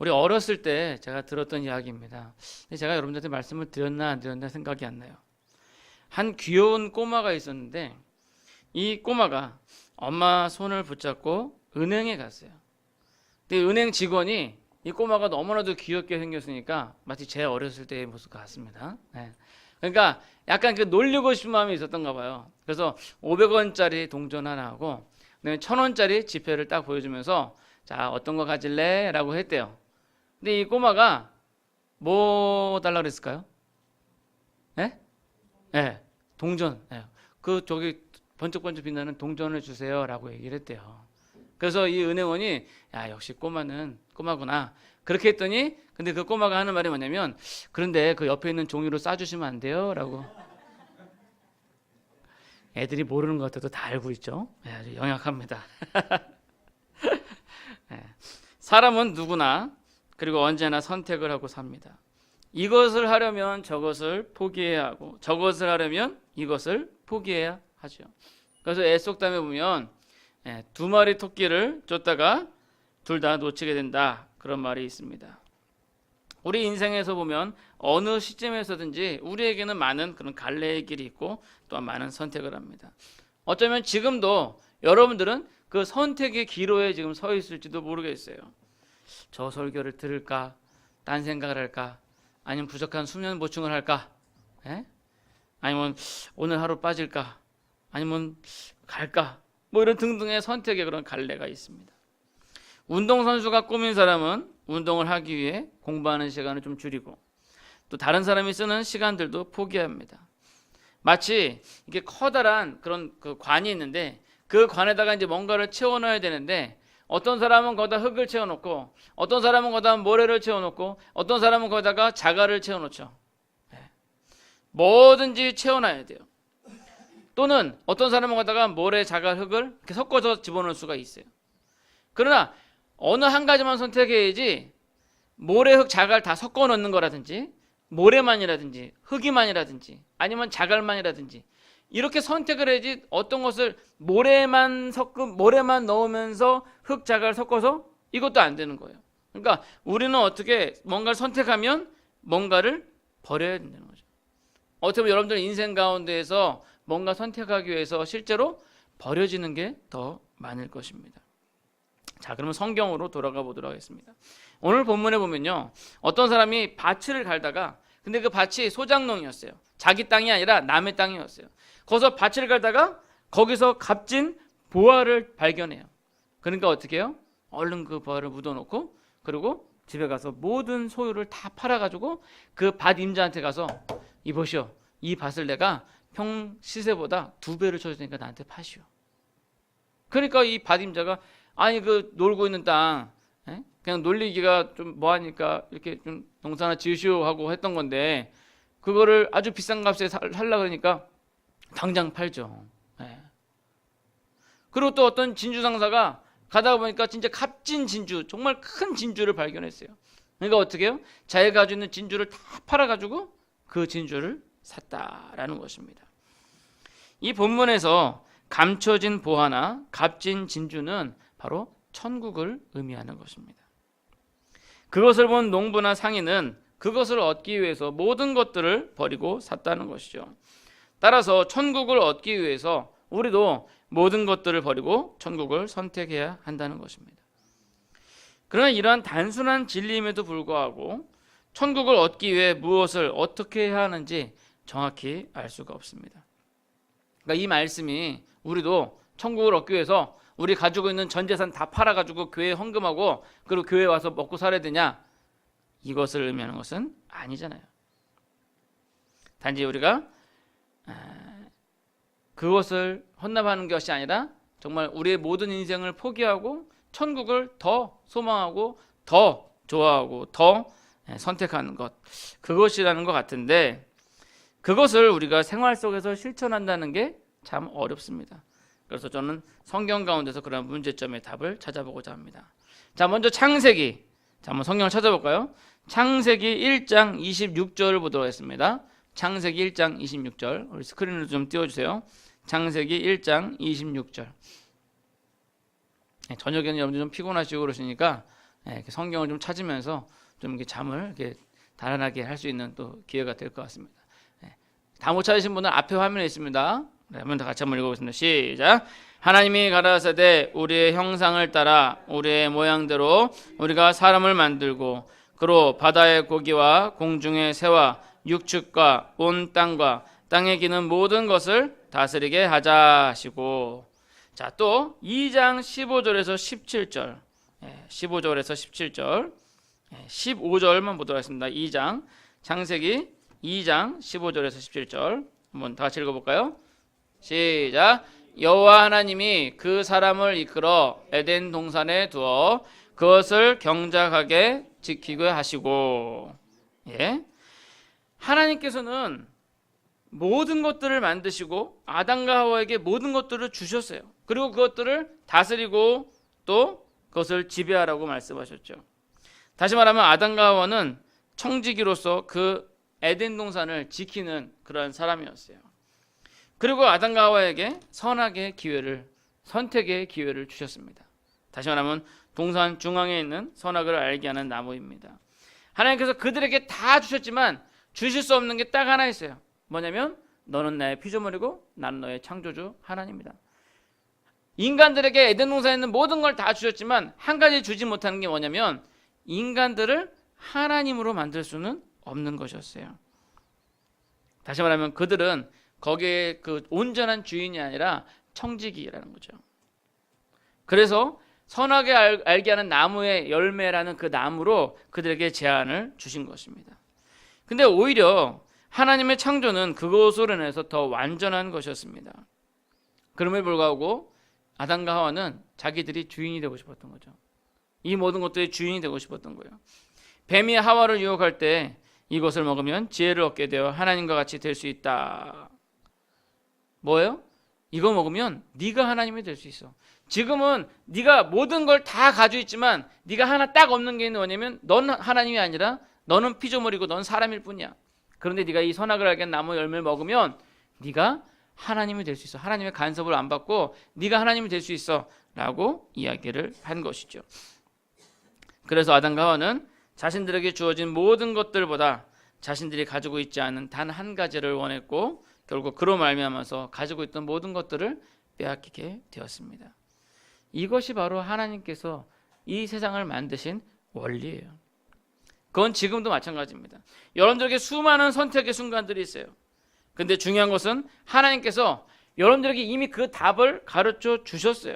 우리 어렸을 때 제가 들었던 이야기입니다. 근데 제가 여러분들한테 말씀을 드렸나 안 드렸나 생각이 안 나요. 한 귀여운 꼬마가 있었는데 이 꼬마가 엄마 손을 붙잡고 은행에 갔어요. 근데 은행 직원이 이 꼬마가 너무나도 귀엽게 생겼으니까 마치 제 어렸을 때의 모습 같습니다. 네. 그러니까 약간 그 놀리고 싶은 마음이 있었던가 봐요. 그래서 500원짜리 동전 하나 하고 1000원짜리 지폐를 딱 보여주면서 자, 어떤 거 가질래? 라고 했대요. 근데 이 꼬마가 뭐 달라고 그랬을까요? 예? 예, 동전. 예. 그 저기 번쩍번쩍 빛나는 동전을 주세요 라고 얘기를 했대요. 그래서 이 은행원이 야, 역시 꼬마는 꼬마구나 그렇게 했더니 근데 그 꼬마가 하는 말이 뭐냐면 그런데 그 옆에 있는 종이로 싸주시면 안 돼요? 라고. 애들이 모르는 것 같아도 다 알고 있죠. 예, 아주 영약합니다. 예. 사람은 누구나 그리고 언제나 선택을 하고 삽니다. 이것을 하려면 저것을 포기해야 하고 저것을 하려면 이것을 포기해야 하죠. 그래서 애속담에 보면 두 마리 토끼를 쫓다가 둘 다 놓치게 된다 그런 말이 있습니다. 우리 인생에서 보면 어느 시점에서든지 우리에게는 많은 그런 갈래의 길이 있고 또한 많은 선택을 합니다. 어쩌면 지금도 여러분들은 그 선택의 기로에 지금 서 있을지도 모르겠어요. 저 설교를 들을까? 딴 생각을 할까? 아니면 부족한 수면 보충을 할까? 예? 아니면 오늘 하루 빠질까? 아니면 갈까? 뭐 이런 등등의 선택의 그런 갈래가 있습니다. 운동선수가 꾸민 사람은 운동을 하기 위해 공부하는 시간을 좀 줄이고 또 다른 사람이 쓰는 시간들도 포기합니다. 마치 이게 커다란 그런 그 관이 있는데 그 관에다가 이제 뭔가를 채워넣어야 되는데 어떤 사람은 거기다 흙을 채워놓고 어떤 사람은 거기다 모래를 채워놓고 어떤 사람은 거기다가 자갈을 채워놓죠. 뭐든지 채워놔야 돼요. 또는 어떤 사람은 거기다가 모래, 자갈, 흙을 이렇게 섞어서 집어넣을 수가 있어요. 그러나 어느 한 가지만 선택해야지 모래, 흙, 자갈 다 섞어 넣는 거라든지 모래만이라든지 흙이만이라든지 아니면 자갈만이라든지 이렇게 선택을 해야지 어떤 것을 모래만 넣으면서 흙, 자갈 섞어서 이것도 안 되는 거예요. 그러니까 우리는 어떻게 뭔가를 선택하면 뭔가를 버려야 된다는 거죠. 어떻게 보면 여러분들 인생 가운데에서 뭔가 선택하기 위해서 실제로 버려지는 게 더 많을 것입니다. 자, 그러면 성경으로 돌아가 보도록 하겠습니다. 오늘 본문에 보면요, 어떤 사람이 밭을 갈다가 근데 그 밭이 소작농이었어요. 자기 땅이 아니라 남의 땅이었어요. 거기서 밭을 갈다가 거기서 값진 보화를 발견해요. 그러니까 어떻게 해요? 얼른 그 보화를 묻어놓고 그리고 집에 가서 모든 소유를 다 팔아가지고 그 밭 임자한테 가서 이보시오, 이 밭을 내가 평 시세보다 2배를 쳐줄 테니까 나한테 파시오. 그러니까 이 밭 임자가 아니 그 놀고 있는 땅 그냥 놀리기가 좀 뭐하니까 이렇게 좀 농사나 지으시오 하고 했던 건데 그거를 아주 비싼 값에 살라 그러니까 당장 팔죠. 그리고 또 어떤 진주 상사가 가다가 보니까 진짜 값진 진주, 정말 큰 진주를 발견했어요. 그러니까 어떻게 해요? 자기가 가지고 있는 진주를 다 팔아가지고 그 진주를 샀다라는 것입니다. 이 본문에서 감춰진 보화나 값진 진주는 바로 천국을 의미하는 것입니다. 그것을 본 농부나 상인은 그것을 얻기 위해서 모든 것들을 버리고 샀다는 것이죠. 따라서 천국을 얻기 위해서 우리도 모든 것들을 버리고 천국을 선택해야 한다는 것입니다. 그러나 이러한 단순한 진리임에도 불구하고 천국을 얻기 위해 무엇을 어떻게 해야 하는지 정확히 알 수가 없습니다. 그러니까 이 말씀이 우리도 천국을 얻기 위해서 우리 가지고 있는 전 재산 다 팔아가지고 교회에 헌금하고 그리고 교회에 와서 먹고 살아야 되냐? 이것을 의미하는 것은 아니잖아요. 단지 우리가 그것을 헌납하는 것이 아니라 정말 우리의 모든 인생을 포기하고 천국을 더 소망하고 더 좋아하고 더 선택하는 것, 그것이라는 것 같은데 그것을 우리가 생활 속에서 실천한다는 게 참 어렵습니다. 그래서 저는 성경 가운데서 그런 문제점의 답을 찾아보고자 합니다. 자, 먼저 창세기. 자, 한번 성경을 찾아볼까요? 창세기 1장 26절을 보도록 하겠습니다. 창세기 1장 26절. 우리 스크린으로 좀 띄워주세요. 창세기 1장 26절. 저녁에는 여러분들 좀 피곤하시고 그러시니까 이렇게 성경을 좀 찾으면서 좀 이렇게 잠을 이렇게 달아나게 할 수 있는 또 기회가 될 것 같습니다. 다 못 찾으신 분은 앞에 화면에 있습니다. 네, 한번 다 같이 한번 읽어보겠습니다. 시작. 하나님이 가라사대 우리의 형상을 따라 우리의 모양대로 우리가 사람을 만들고 그로 바다의 고기와 공중의 새와 육축과 온 땅과 땅에 기는 모든 것을 다스리게 하자 하시고, 자, 또 2장 15절에서 17절 15절에서 17절 15절만 보도록 하겠습니다. 2장 창세기 2장 15절에서 17절 한번 다 같이 읽어볼까요? 시작. 여호와 하나님이 그 사람을 이끌어 에덴 동산에 두어 그것을 경작하게 지키게 하시고, 하나님께서는 모든 것들을 만드시고 아담과 하와에게 모든 것들을 주셨어요. 그리고 그것들을 다스리고 또 그것을 지배하라고 말씀하셨죠. 다시 말하면 아담과 하와는 청지기로서 그 에덴 동산을 지키는 그런 사람이었어요. 그리고 아담과 하와에게 선악의 기회를, 선택의 기회를 주셨습니다. 다시 말하면 동산 중앙에 있는 선악을 알게 하는 나무입니다. 하나님께서 그들에게 다 주셨지만 주실 수 없는 게 딱 하나 있어요. 뭐냐면 너는 나의 피조물이고 나는 너의 창조주 하나님이다. 인간들에게 에덴 동산에 있는 모든 걸 다 주셨지만 한 가지 주지 못하는 게 뭐냐면 인간들을 하나님으로 만들 수는 없는 것이었어요. 다시 말하면 그들은 거기에 그 온전한 주인이 아니라 청지기라는 거죠. 그래서 선하게 알게 하는 나무의 열매라는 그 나무로 그들에게 제한을 주신 것입니다. 근데 오히려 하나님의 창조는 그것으로 인해서 더 완전한 것이었습니다. 그럼에도 불구하고 아담과 하와는 자기들이 주인이 되고 싶었던 거죠. 이 모든 것들의 주인이 되고 싶었던 거예요. 뱀이 하와를 유혹할 때 이것을 먹으면 지혜를 얻게 되어 하나님과 같이 될 수 있다. 뭐예요? 이거 먹으면 네가 하나님이 될 수 있어. 지금은 네가 모든 걸 다 가지고 있지만 네가 하나 딱 없는 게 뭐냐면 넌 하나님이 아니라 너는 피조물이고 넌 사람일 뿐이야. 그런데 네가 이 선악을 알게 한 나무 열매를 먹으면 네가 하나님이 될 수 있어. 하나님의 간섭을 안 받고 네가 하나님이 될 수 있어 라고 이야기를 한 것이죠. 그래서 아담과 하와는 자신들에게 주어진 모든 것들보다 자신들이 가지고 있지 않은 단 한 가지를 원했고 결국 그로 말미암아서 가지고 있던 모든 것들을 빼앗기게 되었습니다. 이것이 바로 하나님께서 이 세상을 만드신 원리예요. 그건 지금도 마찬가지입니다. 여러분들에게 수많은 선택의 순간들이 있어요. 근데 중요한 것은 하나님께서 여러분들에게 이미 그 답을 가르쳐 주셨어요.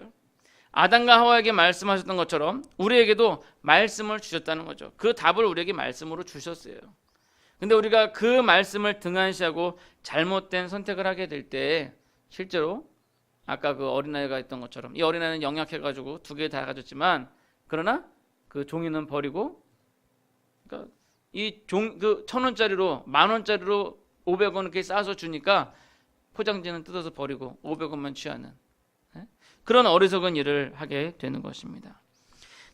아담과 하와에게 말씀하셨던 것처럼 우리에게도 말씀을 주셨다는 거죠. 그 답을 우리에게 말씀으로 주셨어요. 근데 우리가 그 말씀을 등한시하고 잘못된 선택을 하게 될 때 실제로 아까 그 어린아이가 했던 것처럼 이 어린아이는 영약해가지고 2개 다 가졌지만 그러나 그 종이는 버리고, 그러니까 이 그 1,000원짜리로 10,000원짜리로 500원 이렇게 싸서 주니까 포장지는 뜯어서 버리고 500원만 취하는 그런 어리석은 일을 하게 되는 것입니다.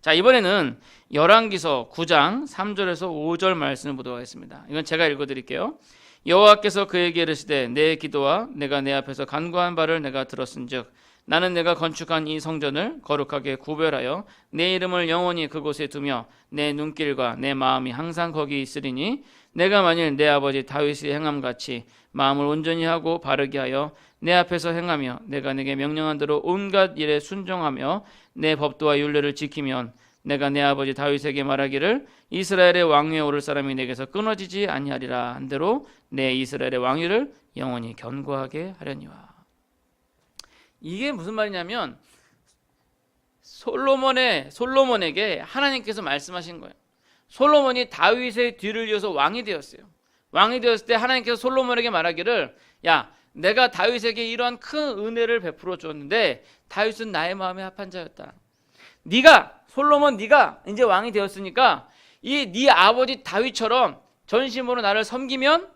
자, 이번에는 열왕기서 9장 3절에서 5절 말씀을 보도록 하겠습니다. 이건 제가 읽어드릴게요. 여호와께서 그에게 이르시되 내 기도와 내가 내 앞에서 간구한 바를 내가 들었은즉 나는 내가 건축한 이 성전을 거룩하게 구별하여 내 이름을 영원히 그곳에 두며 내 눈길과 내 마음이 항상 거기 있으리니 내가 만일 내 아버지 다윗의 행함같이 마음을 온전히 하고 바르게 하여 내 앞에서 행하며 내가 내게 명령한 대로 온갖 일에 순종하며 내 법도와 율례를 지키면 내가 내 아버지 다윗에게 말하기를 이스라엘의 왕위에 오를 사람이 내게서 끊어지지 아니하리라 한 대로 내 이스라엘의 왕위를 영원히 견고하게 하려니와. 이게 무슨 말이냐면 솔로몬에게 하나님께서 말씀하신 거예요. 솔로몬이 다윗의 뒤를 이어서 왕이 되었어요. 왕이 되었을 때 하나님께서 솔로몬에게 말하기를 야, 내가 다윗에게 이러한 큰 은혜를 베풀어 줬는데 다윗은 나의 마음에 합한 자였다. 솔로몬 네가 이제 왕이 되었으니까 이 네 아버지 다윗처럼 전심으로 나를 섬기면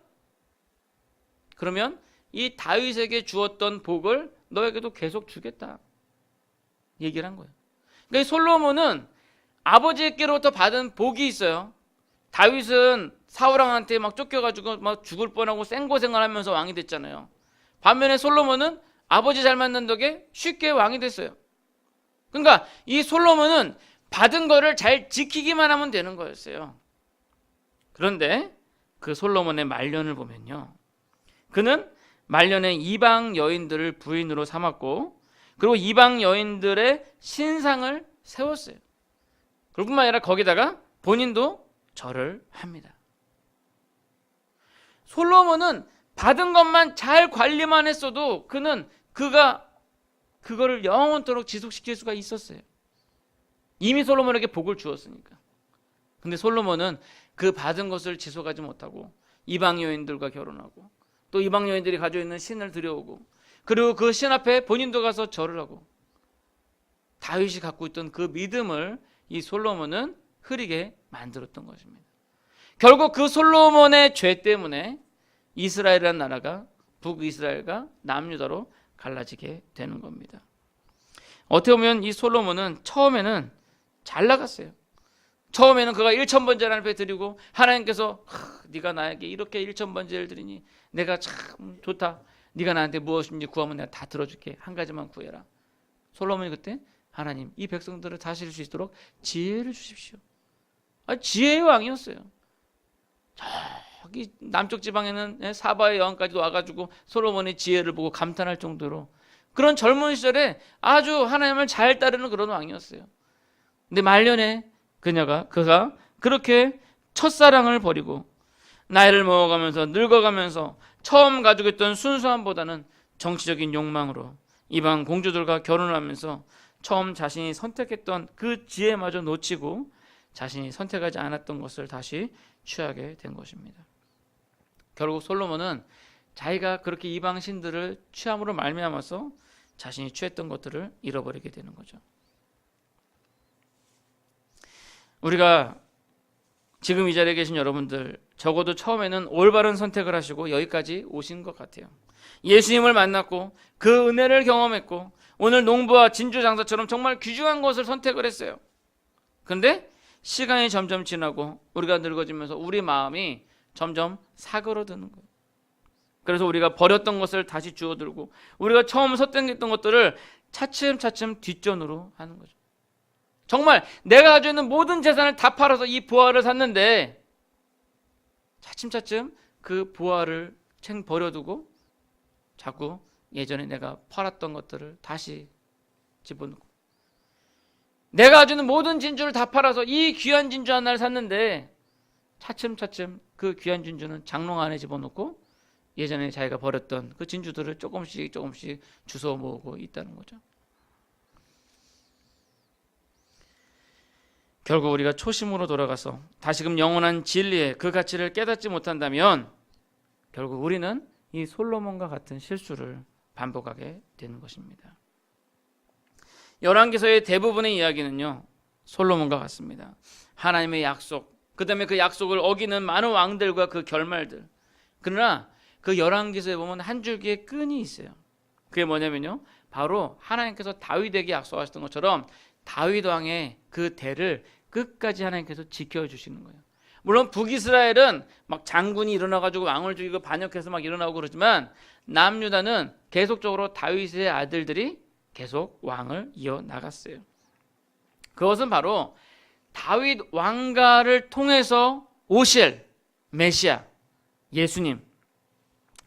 그러면 이 다윗에게 주었던 복을 너에게도 계속 주겠다 얘기를 한 거예요. 그러니까 솔로몬은 아버지께로부터 받은 복이 있어요. 다윗은 사울왕한테 막 쫓겨가지고 막 죽을 뻔하고 생고생을 하면서 왕이 됐잖아요. 반면에 솔로몬은 아버지 잘 만난 덕에 쉽게 왕이 됐어요. 그러니까 이 솔로몬은 받은 거를 잘 지키기만 하면 되는 거였어요. 그런데 그 솔로몬의 말년을 보면요, 그는 말년에 이방 여인들을 부인으로 삼았고, 그리고 이방 여인들의 신상을 세웠어요. 그뿐만 아니라 거기다가 본인도 절을 합니다. 솔로몬은 받은 것만 잘 관리만 했어도 그가 그거를 영원토록 지속시킬 수가 있었어요. 이미 솔로몬에게 복을 주었으니까. 근데 솔로몬은 그 받은 것을 지속하지 못하고 이방 여인들과 결혼하고, 또 이방 여인들이 가지고 있는 신을 들여오고, 그리고 그 신 앞에 본인도 가서 절을 하고, 다윗이 갖고 있던 그 믿음을 이 솔로몬은 흐리게 만들었던 것입니다. 결국 그 솔로몬의 죄 때문에 이스라엘이라는 나라가 북이스라엘과 남유다로 갈라지게 되는 겁니다. 어떻게 보면 이 솔로몬은 처음에는 잘 나갔어요. 처음에는 그가 1000번제를 하나님 앞에 드리고, 하나님께서 네가 나에게 이렇게 1000번제를 드리니 내가 참 좋다, 네가 나한테 무엇인지 구하면 내가 다 들어줄게, 한 가지만 구해라. 솔로몬이 그때 하나님, 이 백성들을 다스릴 수 있도록 지혜를 주십시오. 지혜의 왕이었어요. 저기 남쪽 지방에는 사바의 여왕까지 와가지고 솔로몬의 지혜를 보고 감탄할 정도로 그런 젊은 시절에 아주 하나님을 잘 따르는 그런 왕이었어요. 근데 말년에 그가 그렇게 첫사랑을 버리고 나이를 먹어가면서 늙어가면서 처음 가지고 있던 순수함보다는 정치적인 욕망으로 이방 공주들과 결혼을 하면서 처음 자신이 선택했던 그 지혜마저 놓치고 자신이 선택하지 않았던 것을 다시 취하게 된 것입니다. 결국 솔로몬은 자기가 그렇게 이방 신들을 취함으로 말미암아서 자신이 취했던 것들을 잃어버리게 되는 거죠. 우리가 지금 이 자리에 계신 여러분들, 적어도 처음에는 올바른 선택을 하시고 여기까지 오신 것 같아요. 예수님을 만났고 그 은혜를 경험했고 오늘 농부와 진주 장사처럼 정말 귀중한 것을 선택을 했어요. 그런데 시간이 점점 지나고 우리가 늙어지면서 우리 마음이 점점 사그러드는 거예요. 그래서 우리가 버렸던 것을 다시 주워들고 우리가 처음 선택했던 것들을 차츰차츰 뒷전으로 하는 거죠. 정말 내가 가지고 있는 모든 재산을 다 팔아서 이 보화를 샀는데 차츰차츰 그 보화를 버려두고 자꾸 예전에 내가 팔았던 것들을 다시 집어넣고, 내가 가지고 있는 모든 진주를 다 팔아서 이 귀한 진주 하나를 샀는데 차츰차츰 그 귀한 진주는 장롱 안에 집어넣고 예전에 자기가 버렸던 그 진주들을 조금씩 주워 모으고 있다는 거죠. 결국 우리가 초심으로 돌아가서 다시금 영원한 진리의 그 가치를 깨닫지 못한다면 결국 우리는 이 솔로몬과 같은 실수를 반복하게 되는 것입니다. 열왕기서의 대부분의 이야기는요, 솔로몬과 같습니다. 하나님의 약속, 그 다음에 그 약속을 어기는 많은 왕들과 그 결말들. 그러나 그 열왕기서에 보면 한 줄기의 끈이 있어요. 그게 뭐냐면요, 바로 하나님께서 다윗에게 약속하셨던 것처럼 다윗 왕의 그 대를 끝까지 하나님께서 지켜주시는 거예요. 물론 북이스라엘은 막 장군이 일어나가지고 왕을 죽이고 반역해서 막 일어나고 그러지만 남유다는 계속적으로 다윗의 아들들이 계속 왕을 이어나갔어요. 그것은 바로 다윗 왕가를 통해서 오실 메시아, 예수님,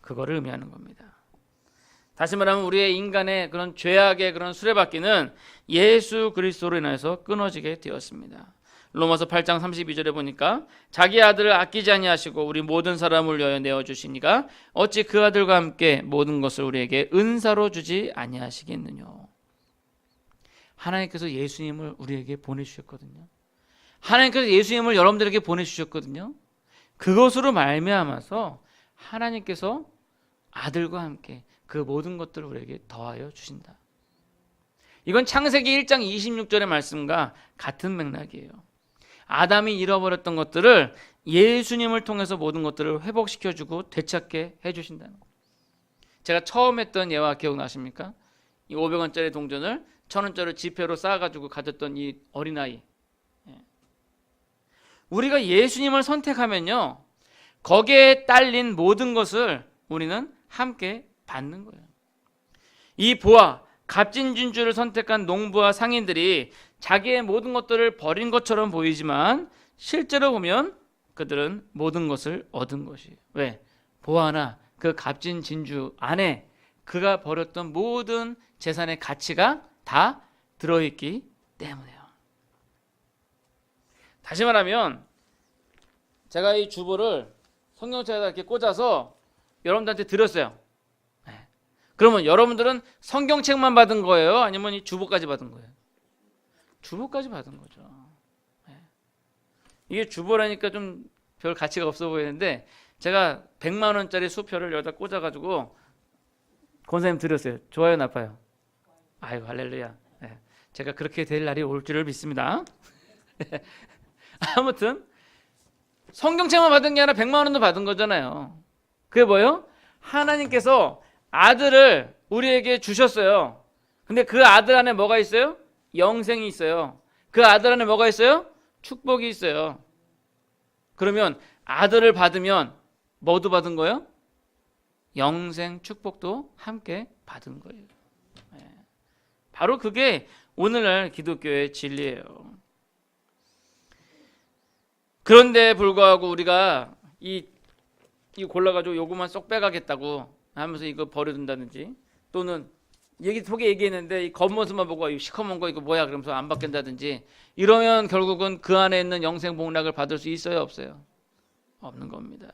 그거를 의미하는 겁니다. 다시 말하면 우리의 인간의 그런 죄악의 그런 수레바퀴는 예수 그리스도로 인해서 끊어지게 되었습니다. 로마서 8장 32절에 보니까 자기 아들을 아끼지 아니하시고 우리 모든 사람을 위하여 내어주시니가 어찌 그 아들과 함께 모든 것을 우리에게 은사로 주지 아니하시겠느냐. 하나님께서 예수님을 우리에게 보내주셨거든요. 하나님께서 예수님을 여러분들에게 보내주셨거든요. 그것으로 말미암아서 하나님께서 아들과 함께 그 모든 것들을 우리에게 더하여 주신다. 이건 창세기 1장 26절의 말씀과 같은 맥락이에요. 아담이 잃어버렸던 것들을 예수님을 통해서 모든 것들을 회복시켜주고 되찾게 해주신다는 거예요. 제가 처음 했던 예화 기억나십니까? 이 500원짜리 동전을 1000원짜리 지폐로 쌓아가지고 가졌던 이 어린아이. 우리가 예수님을 선택하면요, 거기에 딸린 모든 것을 우리는 함께 받는 거예요. 이 보화, 값진 진주를 선택한 농부와 상인들이 자기의 모든 것들을 버린 것처럼 보이지만 실제로 보면 그들은 모든 것을 얻은 것이에요. 왜? 보아나 그 값진 진주 안에 그가 버렸던 모든 재산의 가치가 다 들어있기 때문에요. 다시 말하면 제가 이 주보를 성경책에다 이렇게 꽂아서 여러분들한테 드렸어요. 그러면 여러분들은 성경책만 받은 거예요? 아니면 이 주보까지 받은 거예요? 주보까지 받은 거죠. 이게 주보라니까 좀 별 가치가 없어 보이는데 제가 100만 원짜리 수표를 여기다 꽂아가지고 권사님 드렸어요. 좋아요, 나빠요? 아이고 할렐루야. 제가 그렇게 될 날이 올 줄을 믿습니다. 아무튼 성경책만 받은 게 아니라 100만 원도 받은 거잖아요. 그게 뭐예요? 하나님께서 아들을 우리에게 주셨어요. 근데 그 아들 안에 뭐가 있어요? 영생이 있어요. 그 아들 안에 뭐가 있어요? 축복이 있어요. 그러면 아들을 받으면 뭐도 받은 거예요? 영생 축복도 함께 받은 거예요. 바로 그게 오늘날 기독교의 진리예요. 그런데 불구하고 우리가 이 골라가지고 요거만 쏙 빼가겠다고 하면서 이거 버려둔다든지 또는 속에 얘기했는데 이 겉모습만 보고 이 시커먼 거 이거 뭐야 그러면서 안 받겠다든지 이러면 결국은 그 안에 있는 영생 복락을 받을 수 있어요, 없어요? 없는 겁니다.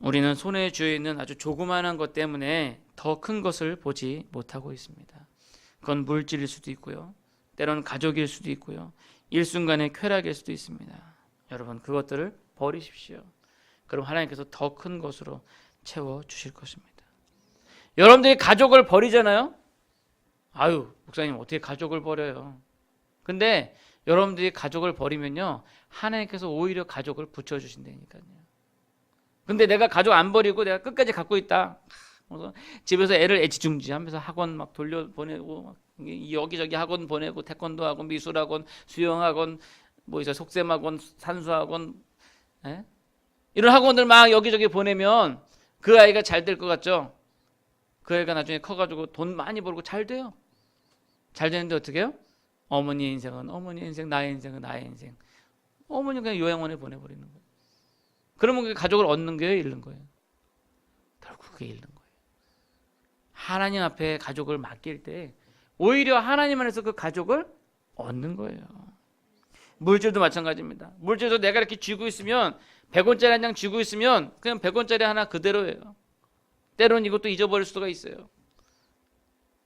우리는 손에 쥐어 있는 아주 조그마한 것 때문에 더 큰 것을 보지 못하고 있습니다. 그건 물질일 수도 있고요. 때로는 가족일 수도 있고요. 일순간의 쾌락일 수도 있습니다. 여러분 그것들을 버리십시오. 그럼 하나님께서 더 큰 것으로 채워주실 것입니다. 여러분들이 가족을 버리잖아요. 아유 목사님 어떻게 가족을 버려요. 근데 여러분들이 가족을 버리면요 하나님께서 오히려 가족을 붙여주신다니까요. 근데 내가 가족 안 버리고 내가 끝까지 갖고 있다. 그래서 집에서 애를 애지중지하면서 학원 막 돌려보내고 막 여기저기 학원 보내고 태권도 학원, 미술 학원, 수영 학원, 뭐 있어 속셈 학원, 산수 학원, 이런 학원들 막 여기저기 보내면 그 아이가 잘 될 것 같죠? 그 아이가 나중에 커가지고 돈 많이 벌고 잘 돼요. 잘 되는데 어떻게 해요? 어머니의 인생은 어머니의 인생, 나의 인생은 나의 인생. 어머니 그냥 요양원에 보내버리는 거예요. 그러면 그 가족을 얻는 거예요, 잃는 거예요? 결국 그게 잃는 거예요. 하나님 앞에 가족을 맡길 때 오히려 하나님 안에서 그 가족을 얻는 거예요. 물질도 마찬가지입니다. 물질도 내가 이렇게 쥐고 있으면 100원짜리 한 장 쥐고 있으면 그냥 100원짜리 하나 그대로예요. 때로는 이것도 잊어버릴 수가 있어요.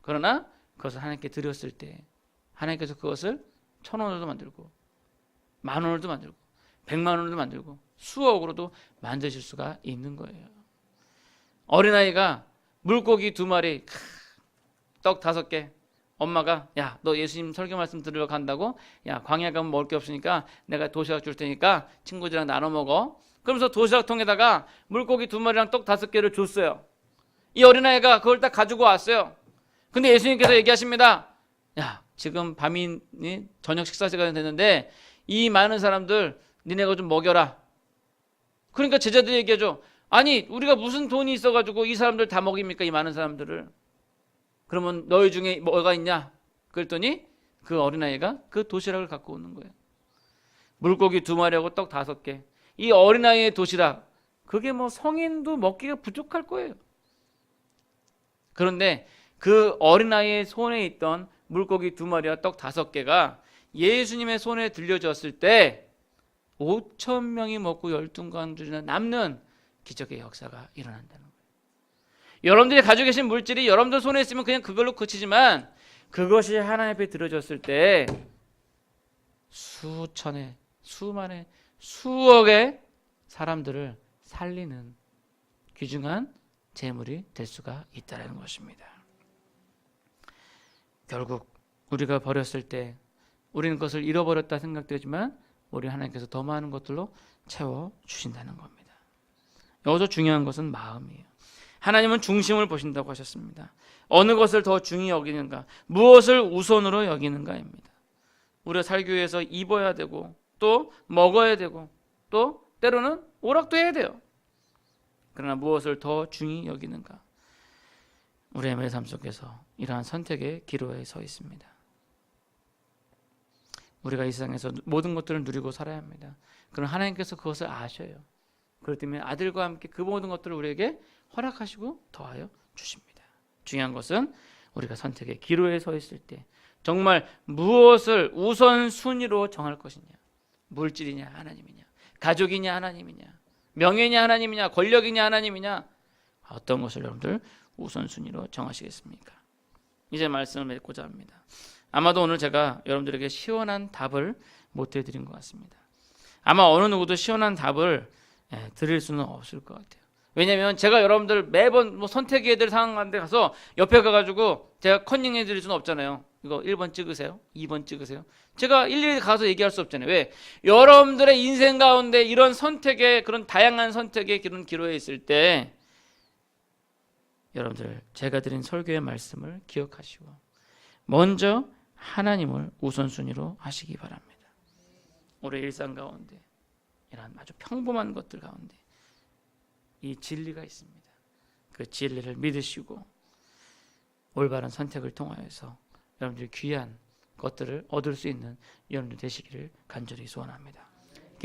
그러나 그것을 하나님께 드렸을 때 하나님께서 그것을 1,000원으로도 만들고 10,000원으로도 만들고 100만 원으로도 만들고 수억으로도 만드실 수가 있는 거예요. 어린아이가 물고기 2마리, 떡 5개, 엄마가 야 너 예수님 설교 말씀 들으러 간다고? 야 광야 가면 먹을 게 없으니까 내가 도시락 줄 테니까 친구들이랑 나눠 먹어. 그러면서 도시락통에다가 물고기 2마리랑 떡 5개를 줬어요. 이 어린아이가 그걸 딱 가지고 왔어요. 근데 예수님께서 얘기하십니다. 야 지금 밤이 저녁 식사 시간이 됐는데 이 많은 사람들 니네가 좀 먹여라. 그러니까 제자들이 얘기하죠. 아니 우리가 무슨 돈이 있어가지고 이 사람들 다 먹입니까? 이 많은 사람들을. 그러면 너희 중에 뭐가 있냐? 그랬더니 그 어린아이가 그 도시락을 갖고 오는 거예요. 물고기 2마리하고 떡 5개. 이 어린아이의 도시락 그게 뭐 성인도 먹기가 부족할 거예요. 그런데 그 어린아이의 손에 있던 물고기 2마리와 떡 5개가 예수님의 손에 들려졌을 때 5,000명이 먹고 12광주나 남는 기적의 역사가 일어난다는 거예요. 여러분들이 가지고 계신 물질이 여러분들 손에 있으면 그냥 그걸로 그치지만 그것이 하나님 앞에 들어졌을 때 수천의, 수만의, 수억의 사람들을 살리는 귀중한 재물이 될 수가 있다는 것입니다. 결국 우리가 버렸을 때 우리는 그것을 잃어버렸다 생각되지만 우리 하나님께서 더 많은 것들로 채워주신다는 겁니다. 여기서 중요한 것은 마음이에요. 하나님은 중심을 보신다고 하셨습니다. 어느 것을 더 중히 여기는가, 무엇을 우선으로 여기는가입니다. 우리가 살기 위해서 입어야 되고 또 먹어야 되고 또 때로는 오락도 해야 돼요. 그러나 무엇을 더 중히 여기는가, 우리의 삶 속에서 이러한 선택의 기로에 서 있습니다. 우리가 이 세상에서 모든 것들을 누리고 살아야 합니다. 그럼 하나님께서 그것을 아셔요. 그렇기 때문에 아들과 함께 그 모든 것들을 우리에게 허락하시고 더하여 주십니다. 중요한 것은 우리가 선택의 기로에 서 있을 때 정말 무엇을 우선순위로 정할 것이냐. 물질이냐 하나님이냐, 가족이냐 하나님이냐, 명예냐 하나님이냐, 권력이냐 하나님이냐, 어떤 것을 여러분들 우선순위로 정하시겠습니까? 이제 말씀을 맺고자 합니다. 아마도 오늘 제가 여러분들에게 시원한 답을 못 해드린 것 같습니다. 아마 어느 누구도 시원한 답을 드릴 수는 없을 것 같아요. 왜냐하면 제가 여러분들 매번 뭐 선택해야 될 상황 가운데 가서 옆에 가가지고 제가 컨닝해 드릴 수는 없잖아요. 이거 1번 찍으세요, 2번 찍으세요. 제가 일일이 가서 얘기할 수 없잖아요. 왜? 여러분들의 인생 가운데 이런 선택의 그런 다양한 선택의 그런 기로에 있을 때 여러분들 제가 드린 설교의 말씀을 기억하시고 먼저 하나님을 우선순위로 하시기 바랍니다. 우리 일상 가운데 이런 아주 평범한 것들 가운데 이 진리가 있습니다. 그 진리를 믿으시고 올바른 선택을 통하여서 여러분들이 귀한 것들을 얻을 수 있는 여러분들 되시기를 간절히 소원합니다.